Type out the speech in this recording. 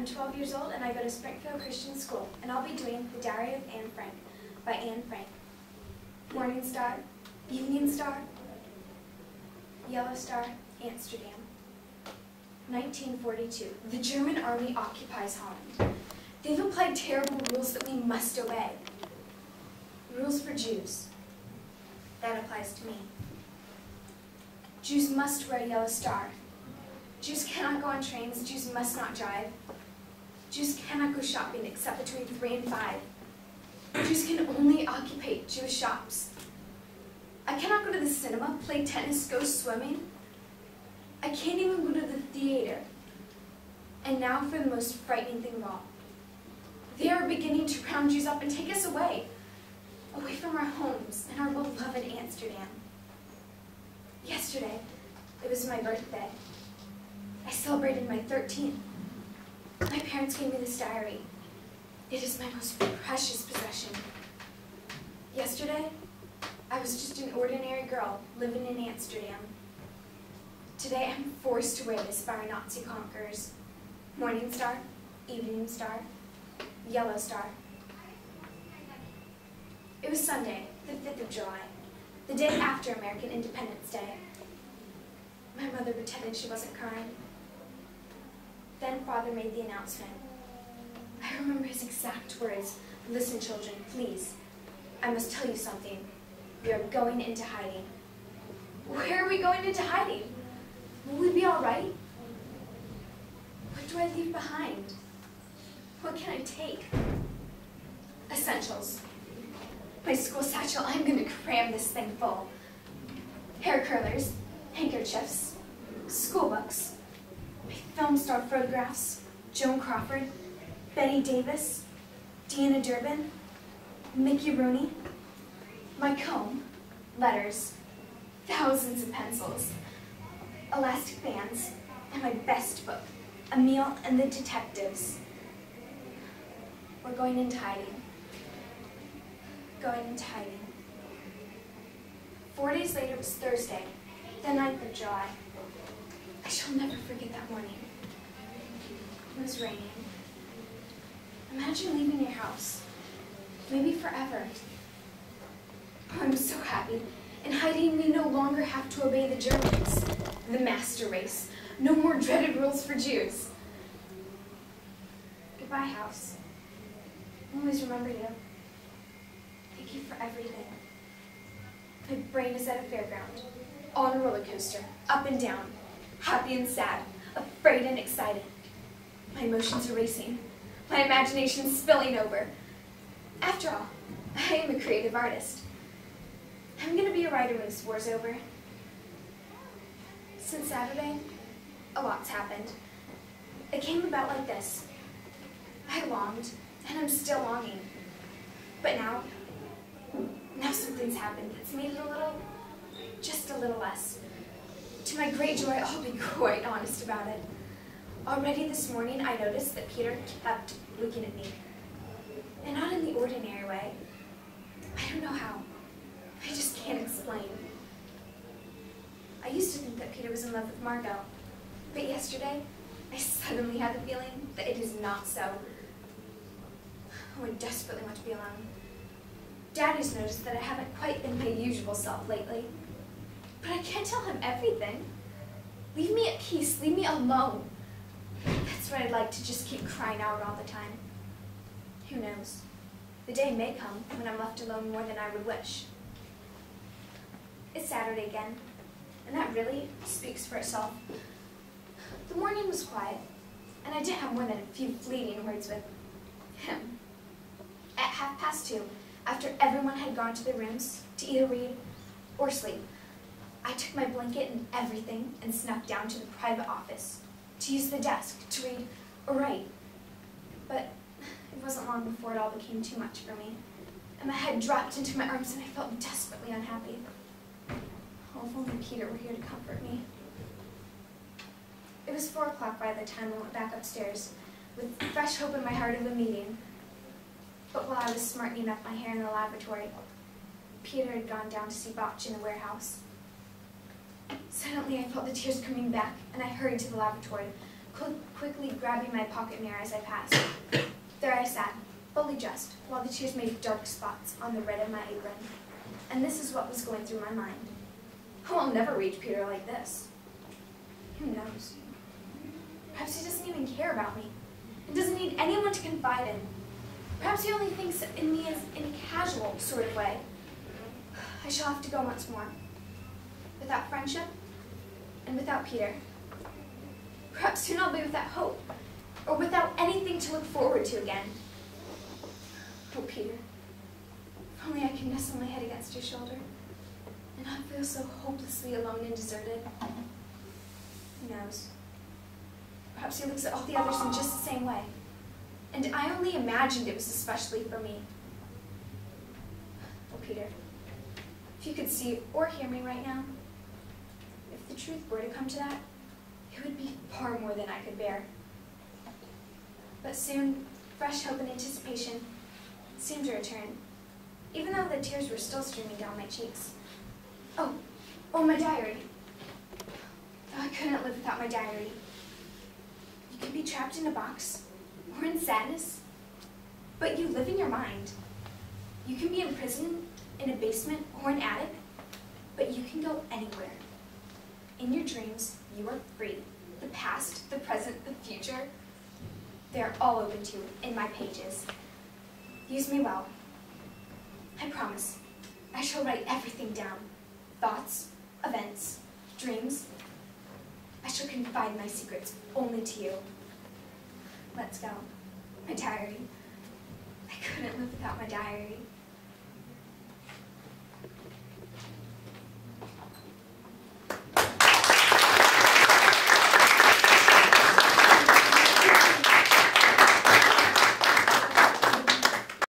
I'm 12 years old and I go to Springfield Christian School, and I'll be doing The Diary of Anne Frank by Anne Frank. Morning Star, Evening Star, Yellow Star, Amsterdam. 1942. The German army occupies Holland. They've applied terrible rules that we must obey. Rules for Jews. That applies to me. Jews must wear a yellow star. Jews cannot go on trains. Jews must not drive. Jews cannot go shopping except between 3 and 5. Jews can only occupy Jewish shops. I cannot go to the cinema, play tennis, go swimming. I can't even go to the theater. And now for the most frightening thing of all. They are beginning to round Jews up and take us away from our homes and our beloved Amsterdam. Yesterday, it was my birthday. I celebrated my 13th. My parents gave me this diary. It is my most precious possession. Yesterday, I was just an ordinary girl living in Amsterdam. Today, I'm forced to wear this by our Nazi conquerors. Morning Star, Evening Star, Yellow Star. It was Sunday, the 5th of July, the day after American Independence Day. My mother pretended she wasn't crying. Then Father made the announcement. I remember his exact words. Listen, children, please. I must tell you something. We are going into hiding. Where are we going into hiding? Will we be all right? What do I leave behind? What can I take? Essentials. My school satchel, I'm going to cram this thing full. Hair curlers, handkerchiefs, school books, my film star photographs, Joan Crawford, Betty Davis, Deanna Durbin, Mickey Rooney, my comb, letters, thousands of pencils, elastic bands, and my best book, Emile and the Detectives. We're going into hiding. Going into hiding. 4 days later was Thursday, the 9th of July. I shall never forget that morning. It was raining. Imagine leaving your house, maybe forever. Oh, I'm so happy. In hiding, we no longer have to obey the Germans, the master race. No more dreaded rules for Jews. Goodbye, house. I'll always remember you. Thank you for everything. My brain is at a fairground, on a roller coaster, up and down, happy and sad, afraid and excited. My emotions are racing, my imagination spilling over. After all, I am a creative artist. I'm going to be a writer when this war's over. Since Saturday, a lot's happened. It came about like this. I longed, and I'm still longing. But now something's happened that's made it a little, just a little less. To my great joy, I'll be quite honest about it. Already this morning, I noticed that Peter kept looking at me. And not in the ordinary way. I don't know how. I just can't explain. I used to think that Peter was in love with Margot. But yesterday, I suddenly had the feeling that it is not so. Oh, I desperately want to be alone. Daddy's noticed that I haven't quite been my usual self lately. But I can't tell him everything. Leave me at peace. Leave me alone. That's what I'd like, to just keep crying out all the time. Who knows? The day may come when I'm left alone more than I would wish. It's Saturday again, and that really speaks for itself. The morning was quiet, and I didn't have more than a few fleeting words with him. At 2:30, after everyone had gone to their rooms to either read or sleep, I took my blanket and everything and snuck down to the private office to use the desk to read or write. But it wasn't long before it all became too much for me, and my head dropped into my arms and I felt desperately unhappy. Oh, if only Peter were here to comfort me. It was 4 o'clock by the time I went back upstairs, with fresh hope in my heart of a meeting. But while I was smartening up my hair in the lavatory, Peter had gone down to see Botch in the warehouse. Suddenly I felt the tears coming back, and I hurried to the lavatory, quickly grabbing my pocket mirror as I passed. There I sat, fully dressed, while the tears made dark spots on the red of my apron. And this is what was going through my mind. Oh, I'll never reach Peter like this. Who knows? Perhaps he doesn't even care about me, and doesn't need anyone to confide in. Perhaps he only thinks in me as in a casual sort of way. I shall have to go once more. Without friendship, and without Peter. Perhaps soon I'll be without hope, or without anything to look forward to again. Oh, Peter, if only I can nestle my head against your shoulder, and not feel so hopelessly alone and deserted. Who knows? Perhaps he looks at all the others in just the same way, and I only imagined it was especially for me. Oh, Peter, if you could see or hear me right now, if the truth were to come to that, it would be far more than I could bear. But soon, fresh hope and anticipation seemed to return, even though the tears were still streaming down my cheeks. Oh, my diary. Oh, I couldn't live without my diary. You can be trapped in a box, or in sadness, but you live in your mind. You can be imprisoned in a basement or an attic, but you can go anywhere. In your dreams, you are free. The past, the present, the future, they are all open to you in my pages. Use me well. I promise, I shall write everything down. Thoughts, events, dreams. I shall confide my secrets only to you. Let's go. My diary. I couldn't live without my diary.